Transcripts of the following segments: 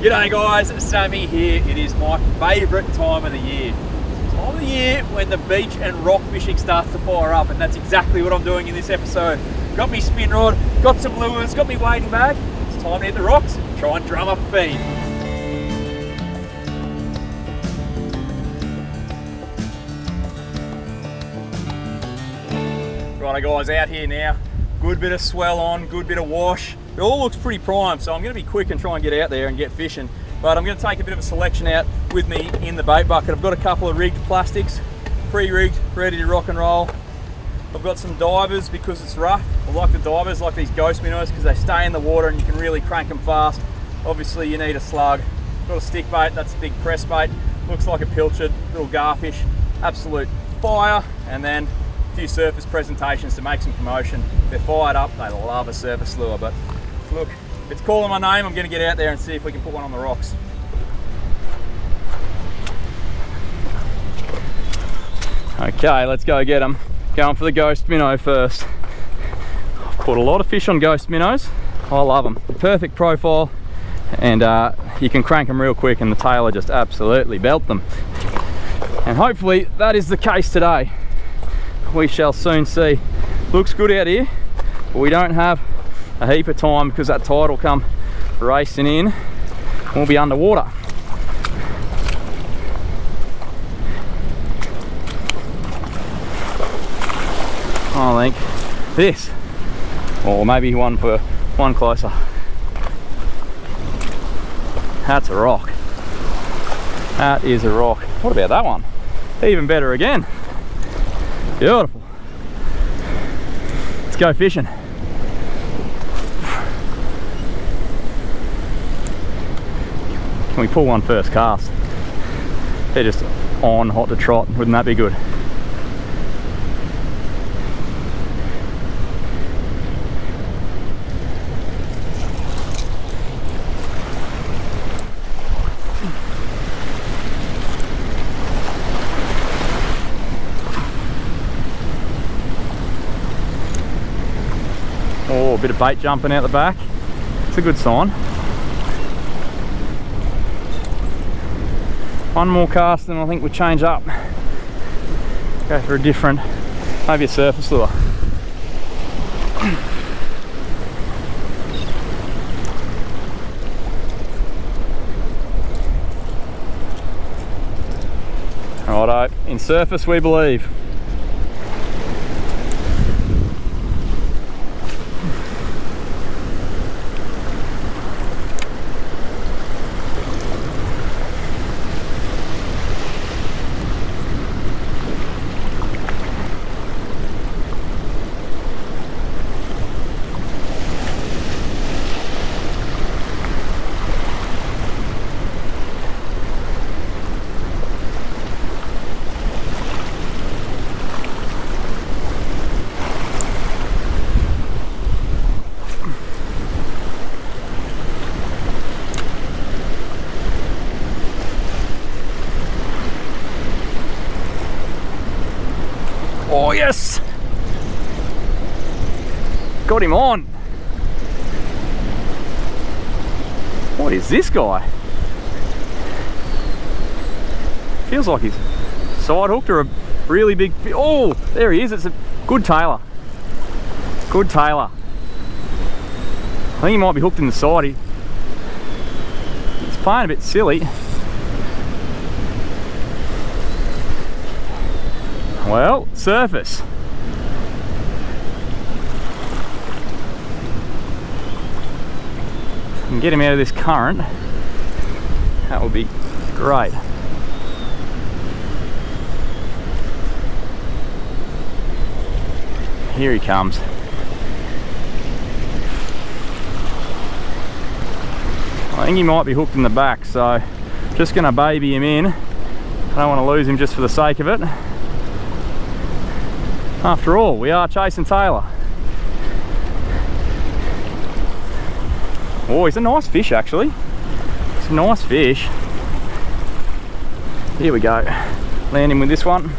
G'day guys, Sammy here. It is my favourite time of the year. It's the time of the year when the beach and rock fishing starts to fire up, and that's exactly what I'm doing in this episode. Got me spin rod, got some lures, got me wading bag. It's time to hit the rocks and try and drum up a feed. Righto guys, out here now. Good bit of swell on, good bit of wash. It all looks pretty prime, so I'm going to be quick and try and get out there and get fishing. But I'm going to take a bit of a selection out with me in the bait bucket. I've got a couple of rigged plastics, pre-rigged, ready to rock and roll. I've got some divers because it's rough. I like the divers, like these ghost minnows, because they stay in the water and you can really crank them fast. Obviously you need a slug. Got a stick bait, that's a big press bait. Looks like a pilchard, little garfish, absolute fire. And then a few surface presentations to make some commotion. They're fired up, they love a surface lure, but look, it's calling my name. I'm going to get out there and see if we can put one on the rocks. Okay, let's go get them. Going for the ghost minnow first. I've caught a lot of fish on ghost minnows. I love them. Perfect profile, and you can crank them real quick and the Tailor just absolutely belt them. And hopefully that is the case today. We shall soon see. Looks good out here, but we don't have a heap of time because that tide will come racing in. We'll be underwater. I think this, or maybe one closer. That's a rock. That is a rock. What about that one? Even better again. Beautiful. Let's go fishing. Can we pull one first cast? They're just on, hot to trot. Wouldn't that be good? Oh, a bit of bait jumping out the back. It's a good sign. One more cast and I think we'll change up. Go for a different, maybe a surface lure. Righto, in surface we believe. Oh yes! Got him on! What is this guy? Feels like he's side hooked or a really big fish. Oh, there he is. It's a good Tailor. Good Tailor. I think he might be hooked in the side. He's playing a bit silly. Well, surface. If we can get him out of this current, that would be great. Here he comes. I think he might be hooked in the back, so just going to baby him in. I don't want to lose him just for the sake of it. After all, we are chasing Tailor. Oh, he's a nice fish actually. It's a nice fish. Here we go. Land him with this one.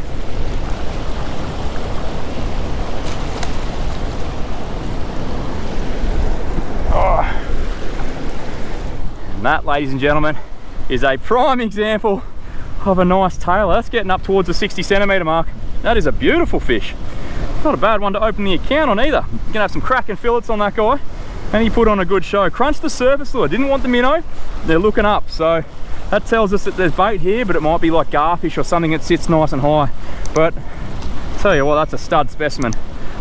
And that, ladies and gentlemen, is a prime example of a nice tailor. That's getting up towards the 60 centimetre mark. That is a beautiful fish. Not a bad one to open the account on either. You're gonna have some cracking fillets on that guy, and he put on a good show. Crunched the surface lure, didn't want the minnow. They're looking up, so that tells us that there's bait here, but it might be like garfish or something that sits nice and high. But I'll tell you what, that's a stud specimen.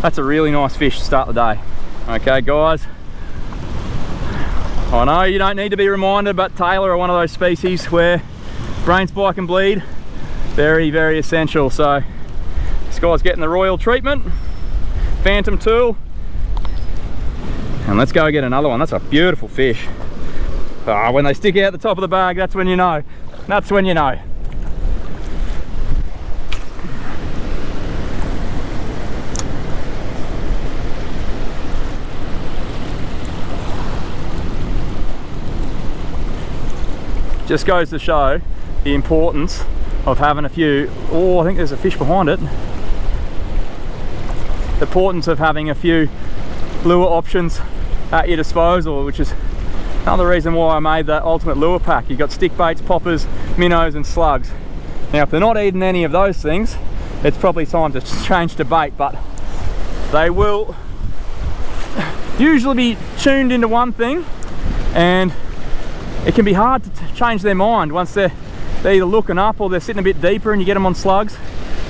That's a really nice fish to start the day. Okay guys, I know you don't need to be reminded, but Tailor are one of those species where brain spike and bleed, very, very essential. So this guy's getting the royal treatment, phantom tool, and let's go get another one. That's a beautiful fish. When they stick out the top of the bag, that's when you know. That's when you know. Just goes to show the importance of having a few, oh, I think there's a fish behind it. The importance of having a few lure options at your disposal, which is another reason why I made that ultimate lure pack. You've got stick baits, poppers, minnows and slugs. Now if they're not eating any of those things, it's probably time to change to bait, but they will usually be tuned into one thing, and it can be hard to change their mind once they're either looking up or they're sitting a bit deeper and you get them on slugs.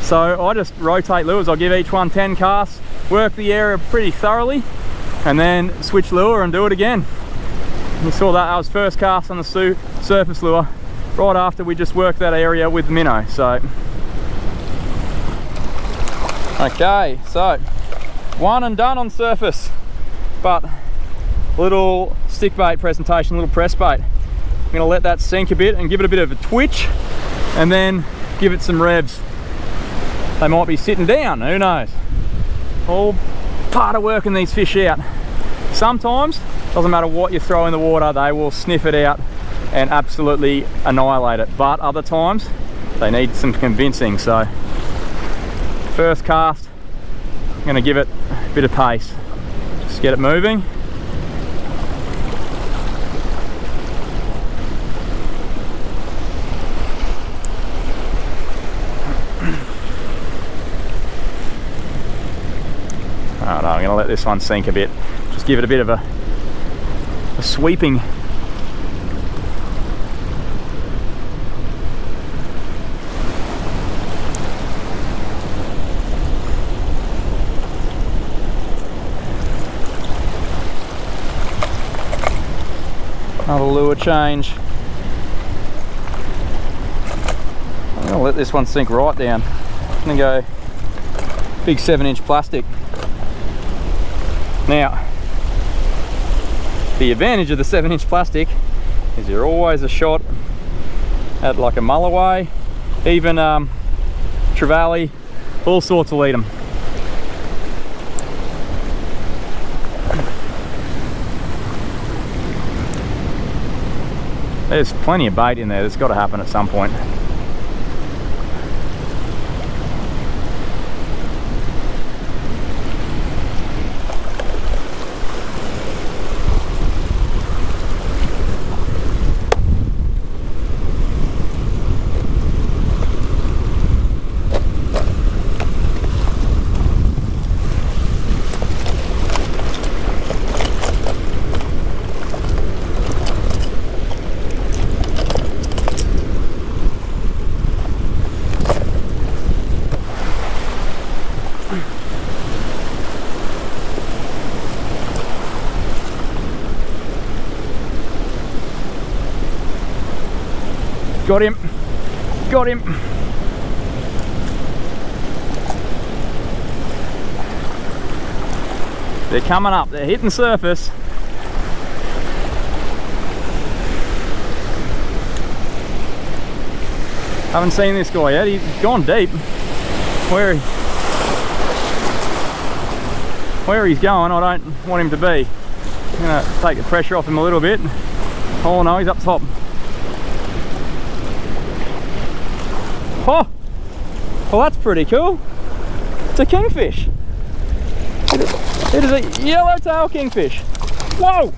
So I just rotate lures. I'll give each one 10 casts, work the area pretty thoroughly, and then switch lure and do it again. You saw that was first cast on the surface lure right after we just worked that area with minnow. So okay, so one and done on surface, but little stick bait presentation, little press bait. I'm going to let that sink a bit and give it a bit of a twitch, and then give it some revs. They might be sitting down, who knows? All part of working these fish out. Sometimes, doesn't matter what you throw in the water, they will sniff it out and absolutely annihilate it. But other times, they need some convincing. So, first cast, I'm going to give it a bit of pace. Just get it moving. Alright, I'm going to let this one sink a bit. Just give it a bit of a sweeping. Another lure change. I'm going to let this one sink right down. I'm going to go big 7-inch plastic. Now, the advantage of the 7-inch plastic is you're always a shot at like a mulloway, even trevally, all sorts will eat them. There's plenty of bait in there. That's got to happen at some point. Got him, got him. They're coming up, they're hitting surface. Haven't seen this guy yet, he's gone deep. Where he's going, I don't want him to be. I'm gonna take the pressure off him a little bit. Oh no, he's up top. Oh, well that's pretty cool. It's a kingfish. It is a yellowtail kingfish. Whoa!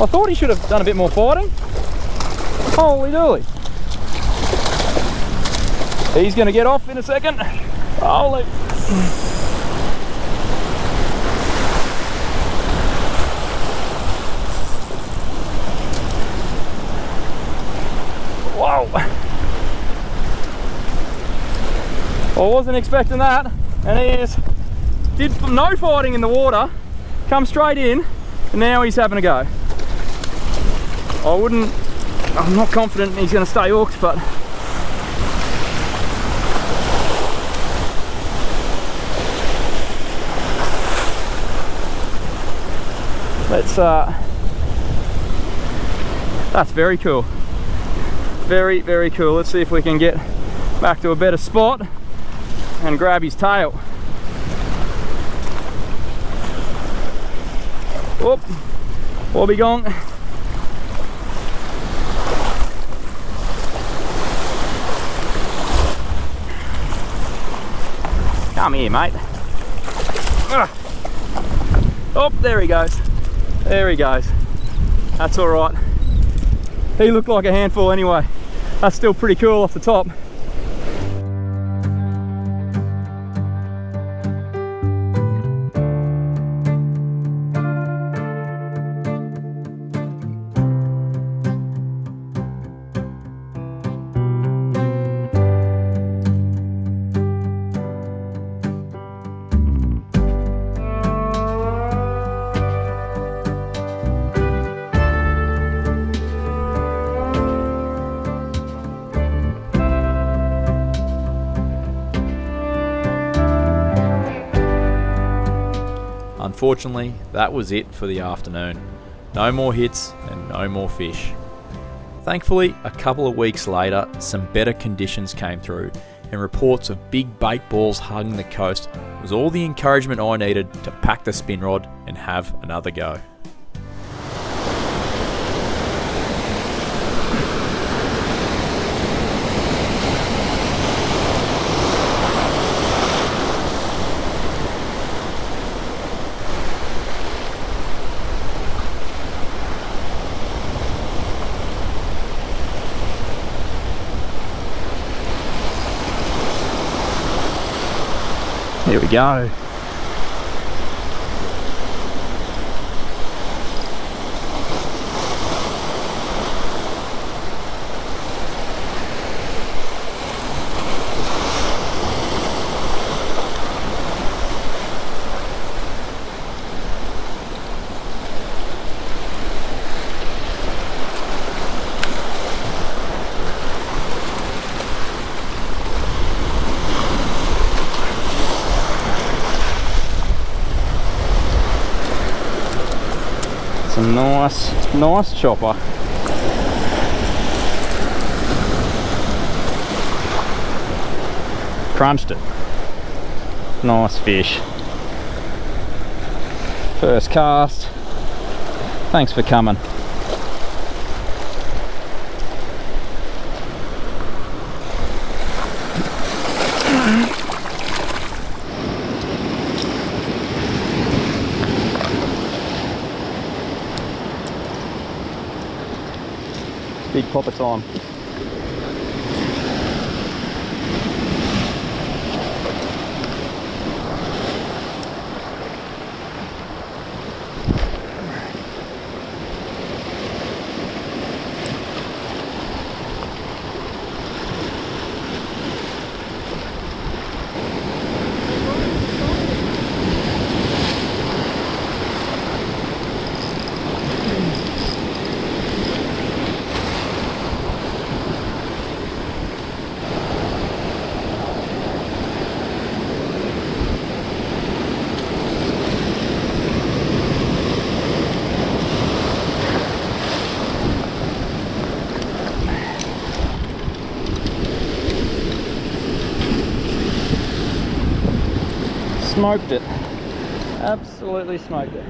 I thought he should have done a bit more fighting. Holy dooly. He's going to get off in a second. Holy. Whoa. I wasn't expecting that. And he did no fighting in the water, come straight in, and now he's having a go. I'm not confident he's going to stay hooked, but that's very cool. Very, very cool. Let's see if we can get back to a better spot and grab his tail. Whoop, wobby gong. Come here, mate. Oh, there he goes. There he goes. That's all right. He looked like a handful anyway. That's still pretty cool off the top. Unfortunately, that was it for the afternoon. No more hits and no more fish. Thankfully, a couple of weeks later, some better conditions came through, and reports of big bait balls hugging the coast was all the encouragement I needed to pack the spin rod and have another go. Here we go. Some nice chopper. Crunched it. Nice fish. First cast. Thanks for coming. Big popper time. Smoked it. Absolutely smoked it.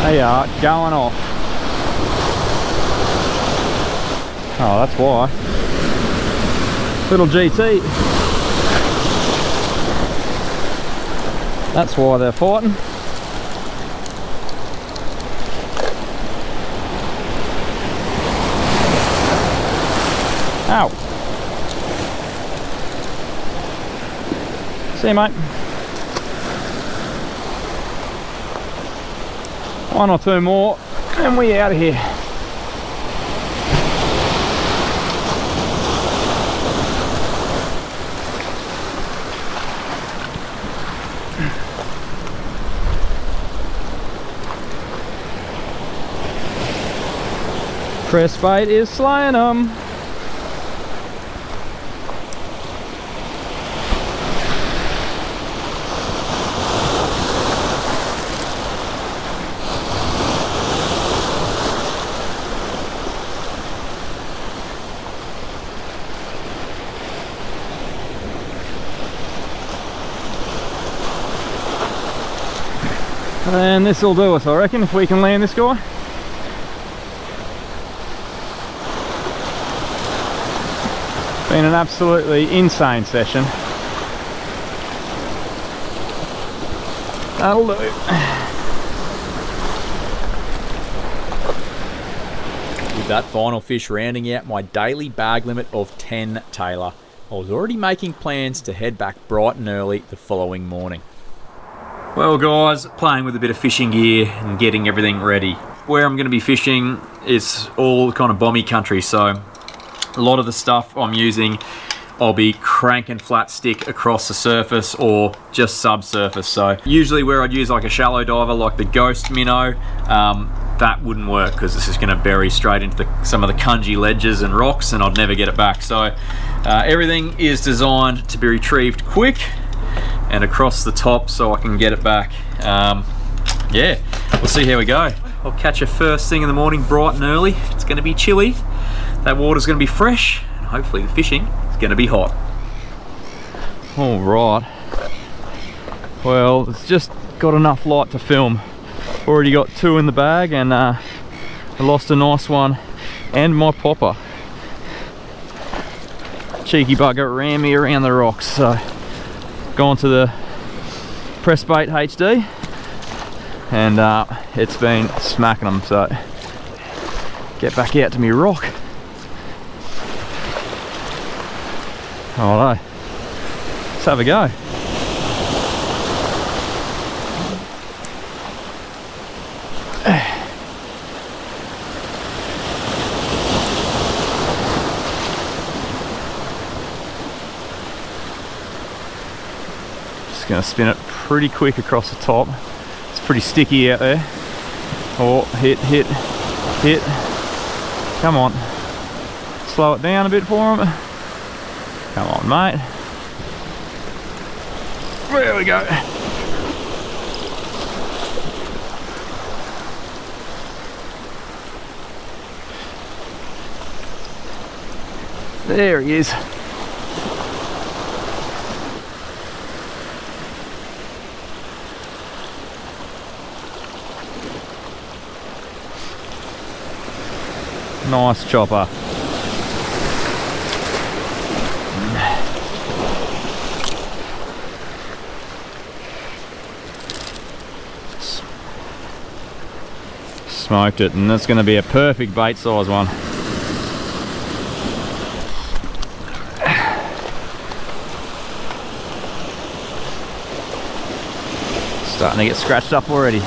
They are going off. Oh, that's why. Little GT. That's why they're fighting. Ow. See you, mate. One or two more and we out of here. Press bait is slaying them. And this will do us, I reckon, if we can land this guy. Been an absolutely insane session. That'll do. With that final fish rounding out my daily bag limit of 10 Tailor, I was already making plans to head back bright and early the following morning. Well guys, playing with a bit of fishing gear and getting everything ready. Where I'm going to be fishing is all kind of bomby country, so a lot of the stuff I'm using, I'll be cranking flat stick across the surface or just subsurface. So usually where I'd use like a shallow diver like the Ghost minnow, that wouldn't work because this is going to bury straight into some of the cungy ledges and rocks and I'd never get it back. So everything is designed to be retrieved quick and across the top so I can get it back. Yeah, we'll see how we go. I'll catch you first thing in the morning, bright and early. It's going to be chilly. That water's going to be fresh, and hopefully the fishing is going to be hot. All right. Well, it's just got enough light to film. Already got two in the bag, and I lost a nice one, and my popper. Cheeky bugger ran me around the rocks, so gone to the press bait HD, and it's been smacking them. So get back out to me rock. Alright, let's have a go. Just gonna spin it pretty quick across the top. It's pretty sticky out there. Oh, hit, hit, hit. Come on. Slow it down a bit for him. Come on, mate. There we go. There he is. Nice chopper. Smoked it, and that's going to be a perfect bait size one. Starting to get scratched up already.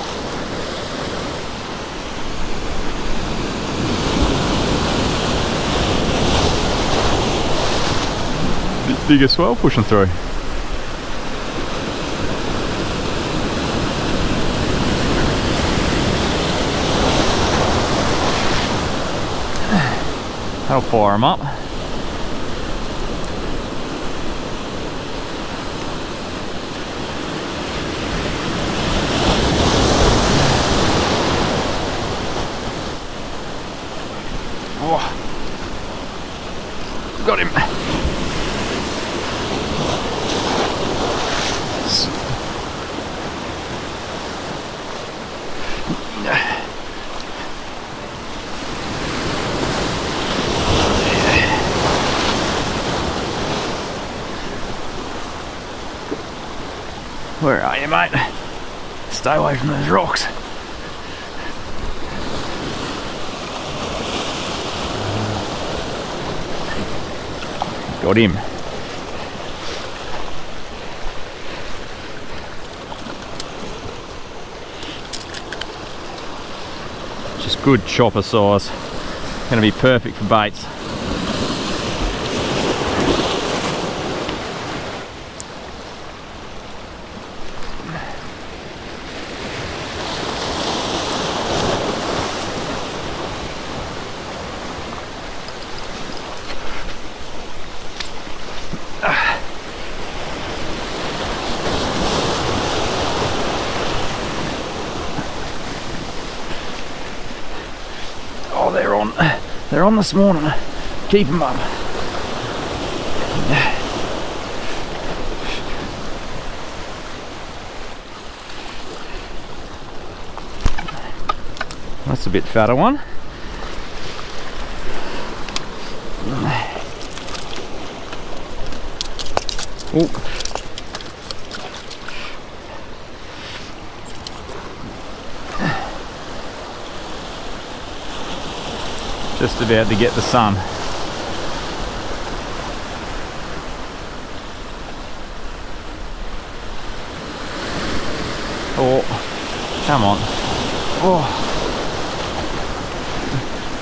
Bit bigger swell pushing through. That'll fire them up. Oh. Got him. mate. Stay away from those rocks. Got him. Just good chopper size. Going to be perfect for baits. They're on this morning. Keep them up. That's a bit fatter one. Oh. Just about to get the sun. Oh, come on. Oh,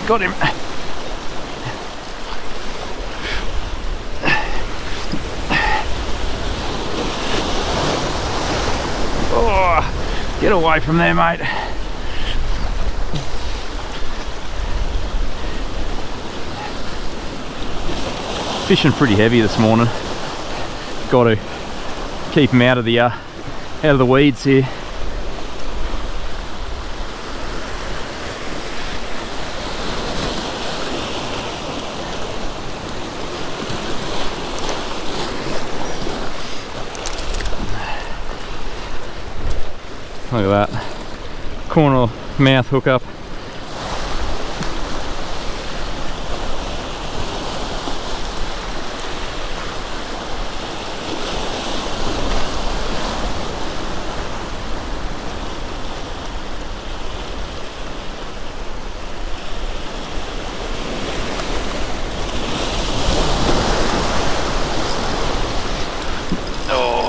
got him. Oh, get away from there, mate. Fishing pretty heavy this morning. Got to keep them out of the weeds here. Look at that corner mouth hook up.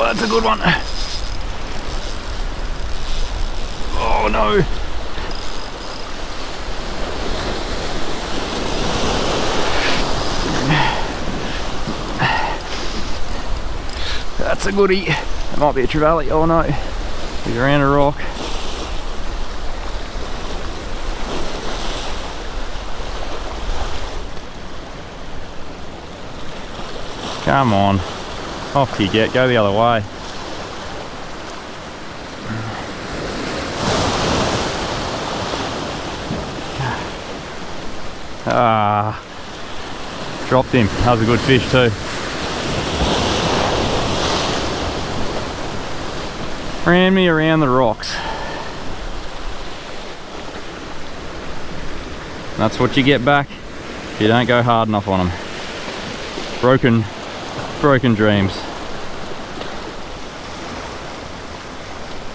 That's a good one. Oh no. That's a goodie. It might be a trevally. Oh no. He's around a rock. Come on. Off you get, go the other way. Ah, dropped him. That was a good fish too. Ran me around the rocks. That's what you get back if you don't go hard enough on them. Broken dreams.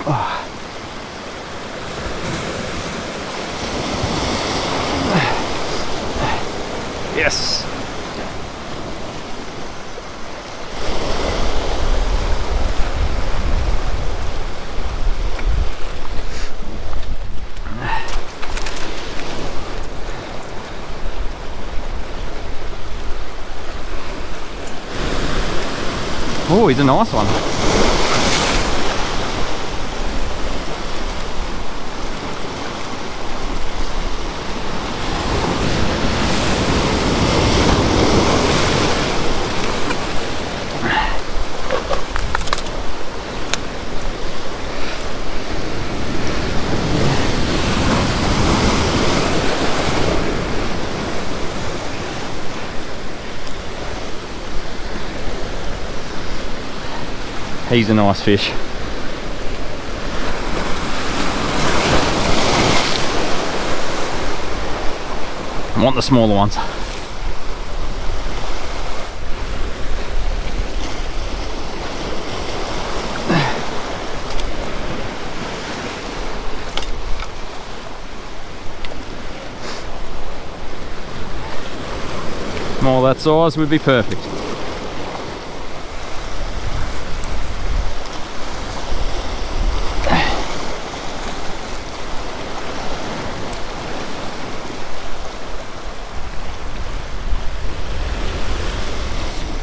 Oh. Yes. Oh, he's a nice one. He's a nice fish. I want the smaller ones. More that size would be perfect.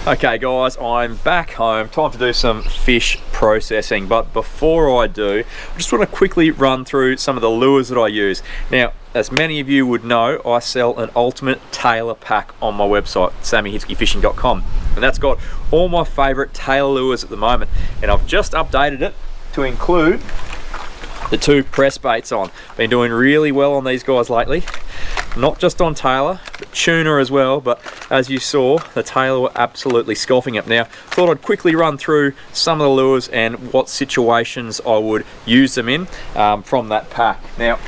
Okay guys, I'm back home. Time to do some fish processing, but before I do, I just want to quickly run through some of the lures that I use. Now, as many of you would know, I sell an ultimate Tailor pack on my website, sammyhitzkefishing.com, and that's got all my favourite Tailor lures at the moment, and I've just updated it to include the 2 press baits on. Been doing really well on these guys lately. Not just on Tailor, but tuna as well, but as you saw, the Tailor were absolutely scoffing it. Now, thought I'd quickly run through some of the lures and what situations I would use them in from that pack. Now,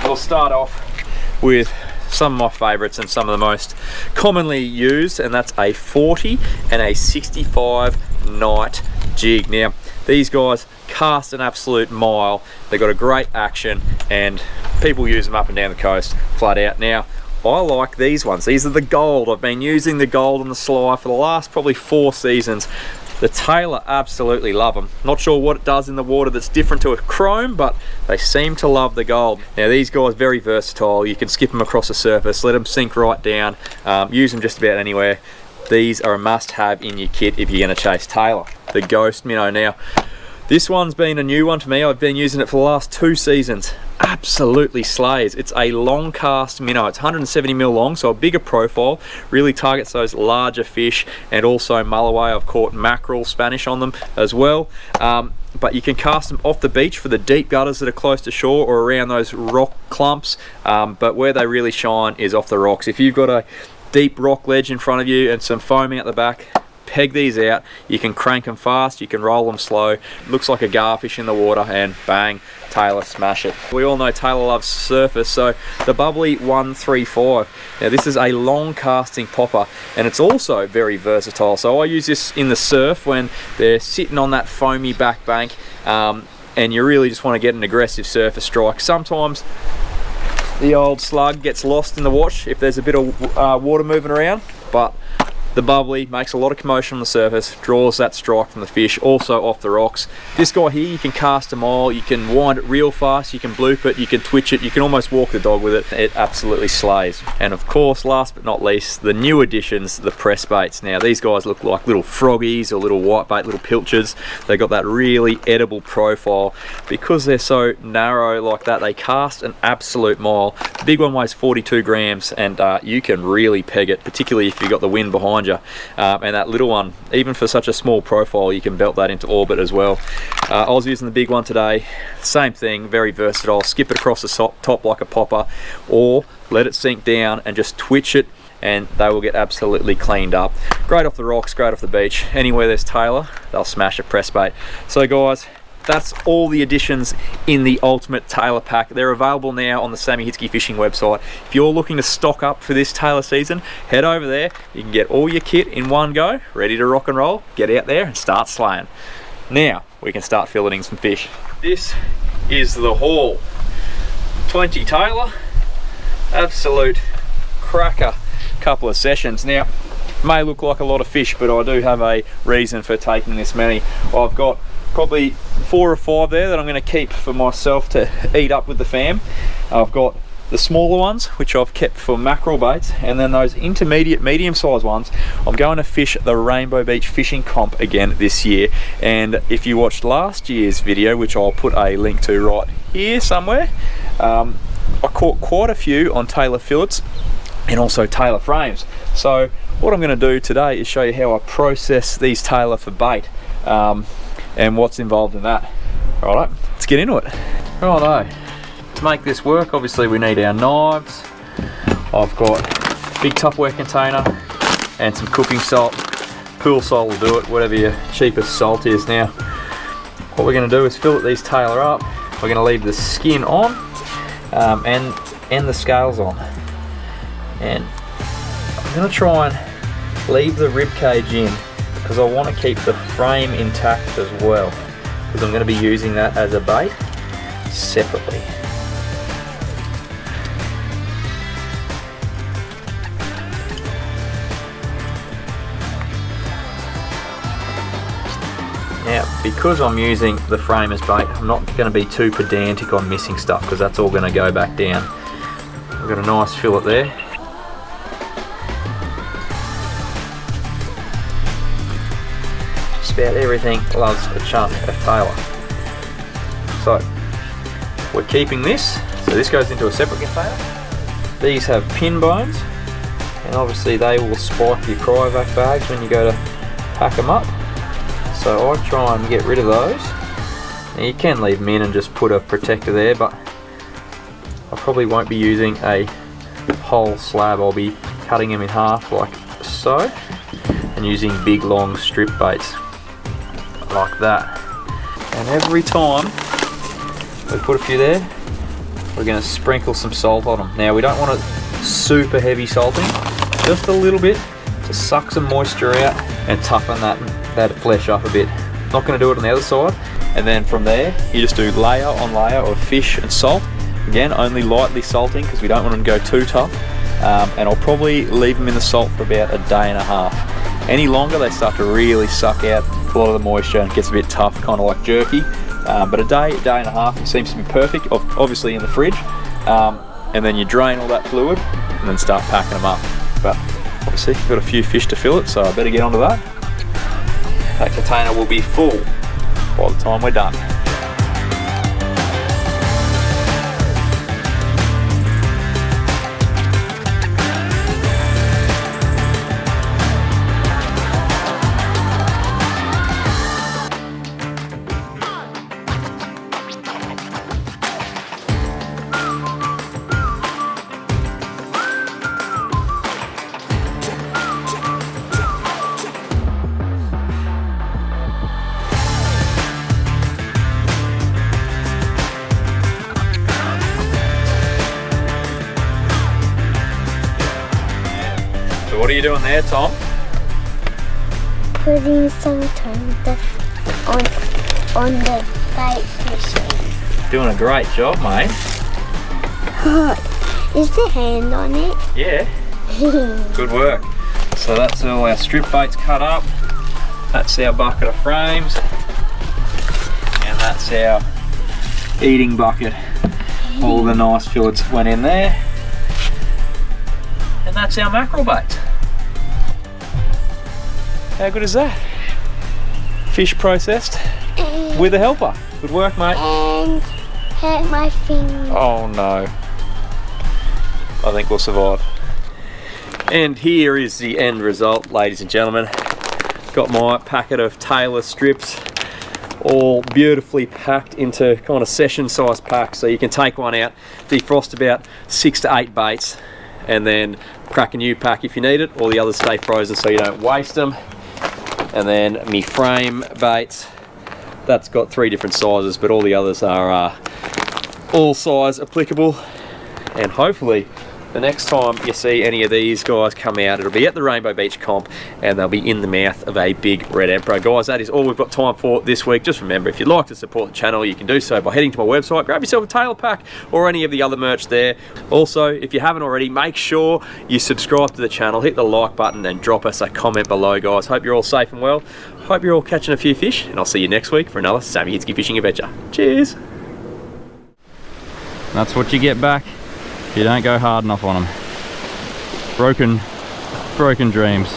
we'll start off with some of my favourites and some of the most commonly used, and that's a 40 and a 65 night jig. Now, these guys cast an absolute mile. They've got a great action and people use them up and down the coast flat out. Now, I like these ones. These are the gold. I've been using the gold and the sly for the last probably 4 seasons. The Tailor absolutely love them. Not sure what it does in the water that's different to a chrome, but they seem to love the gold. Now, these guys are very versatile. You can skip them across the surface, let them sink right down, use them just about anywhere. These are a must-have in your kit if you're going to chase Tailor. The Ghost Minnow. Now, this one's been a new one for me. I've been using it for the last 2 seasons. Absolutely slays. It's a long cast minnow. It's 170mm long, so a bigger profile. Really targets those larger fish, and also mulloway. I've caught mackerel, Spanish on them as well. But you can cast them off the beach for the deep gutters that are close to shore or around those rock clumps. But where they really shine is off the rocks. If you've got a deep rock ledge in front of you and some foaming at the back, peg these out. You can crank them fast, you can roll them slow. Looks like a garfish in the water, and bang, Tailor smash it. We all know Tailor loves surface, so the Bubbly 135. Now, this is a long casting popper, and it's also very versatile. So I use this in the surf when they're sitting on that foamy back bank, and you really just want to get an aggressive surface strike. Sometimes the old slug gets lost in the wash if there's a bit of water moving around, but the Bubbly makes a lot of commotion on the surface, draws that strike from the fish, also off the rocks. This guy here, you can cast a mile, you can wind it real fast, you can bloop it, you can twitch it, you can almost walk the dog with it. It absolutely slays. And of course, last but not least, the new additions, the press baits. Now, these guys look like little froggies or little whitebait, little pilchards. They've got that really edible profile. Because they're so narrow like that, they cast an absolute mile. The big one weighs 42 grams, and you can really peg it, particularly if you've got the wind behind you. And that little one, even for such a small profile, you can belt that into orbit as well. I was using the big one today. Same thing, very versatile. Skip it across the top like a popper, or let it sink down and just twitch it, and they will get absolutely cleaned up. Great off the rocks, great off the beach. Anywhere there's Tailor, they'll smash a press bait. So guys, that's all the additions in the Ultimate Tailor pack. They're available now on the Sammy Hitzke Fishing website. If you're looking to stock up for this Tailor season, head over there. You can get all your kit in one go, ready to rock and roll. Get out there and start slaying. Now we can start filleting some fish. This is the haul. 20 Tailor, absolute cracker couple of sessions. Now, may look like a lot of fish, but I do have a reason for taking this many. I've got probably 4 or 5 there that I'm going to keep for myself to eat up with the fam. I've got the smaller ones, which I've kept for mackerel baits, and then those intermediate, medium-sized ones, I'm going to fish the Rainbow Beach Fishing Comp again this year. And if you watched last year's video, which I'll put a link to right here somewhere, I caught quite a few on Tailor fillets and also Tailor frames. So what I'm going to do today is show you how I process these Tailor for bait. And what's involved in that. Alright, let's get into it. Righto, to make this work, obviously we need our knives. I've got a big Tupperware container and some cooking salt. Pool salt will do it, whatever your cheapest salt is. Now, what we're going to do is fillet these Tailor up. We're going to leave the skin on and the scales on. And I'm going to try and leave the rib cage in, because I want to keep the frame intact as well, because I'm going to be using that as a bait separately. Now, because I'm using the frame as bait, I'm not going to be too pedantic on missing stuff because that's all going to go back down. I've got a nice fillet there. Just about everything loves a chunk of Tailor. So, we're keeping this. So this goes into a separate container. These have pin bones, and obviously they will spike your cryovac bags when you go to pack them up. So I try and get rid of those. Now you can leave them in and just put a protector there, but I probably won't be using a whole slab. I'll be cutting them in half like so, and using big long strip baits like that. And every time we put a few there, we're going to sprinkle some salt on them. Now we don't want it super heavy salting, just a little bit to suck some moisture out and toughen that flesh up a bit. Not going to do it on the other side. And then from there, you just do layer on layer of fish and salt. Again, only lightly salting because we don't want them to go too tough. And I'll probably leave them in the salt for about a day and a half. Any longer, they start to really suck out a lot of the moisture and it gets a bit tough, kind of like jerky. But a day and a half, it seems to be perfect, obviously in the fridge. And then you drain all that fluid and then start packing them up. But obviously, we've got a few fish to fill it, so I better get onto that. That container will be full by the time we're done. What are you doing there, Tom? Putting some tempt on the bait fishes. Doing a great job, mate. Is the hand on it? Yeah. Good work. So that's all our strip baits cut up. That's our bucket of frames. And that's our eating bucket. All the nice fillets went in there. And that's our mackerel bait. How good is that? Fish processed with a helper. Good work, mate. And hurt my finger. Oh no. I think we'll survive. And here is the end result, ladies and gentlemen. Got my packet of Tailor strips, all beautifully packed into kind of session size packs, so you can take one out, defrost about 6 to 8 baits, and then crack a new pack if you need it. All the others stay frozen so you don't waste them. And then me frame baits, that's got 3 different sizes, but all the others are all size applicable. And hopefully the next time you see any of these guys come out, it'll be at the Rainbow Beach comp and they'll be in the mouth of a big red emperor. Guys, that is all we've got time for this week. Just remember, if you'd like to support the channel, you can do so by heading to my website, grab yourself a Tailor pack or any of the other merch there. Also, if you haven't already, make sure you subscribe to the channel, hit the like button and drop us a comment below, guys. Hope you're all safe and well. Hope you're all catching a few fish, and I'll see you next week for another Sammy Hitzke fishing adventure. Cheers. That's what you get back if you don't go hard enough on them. Broken dreams.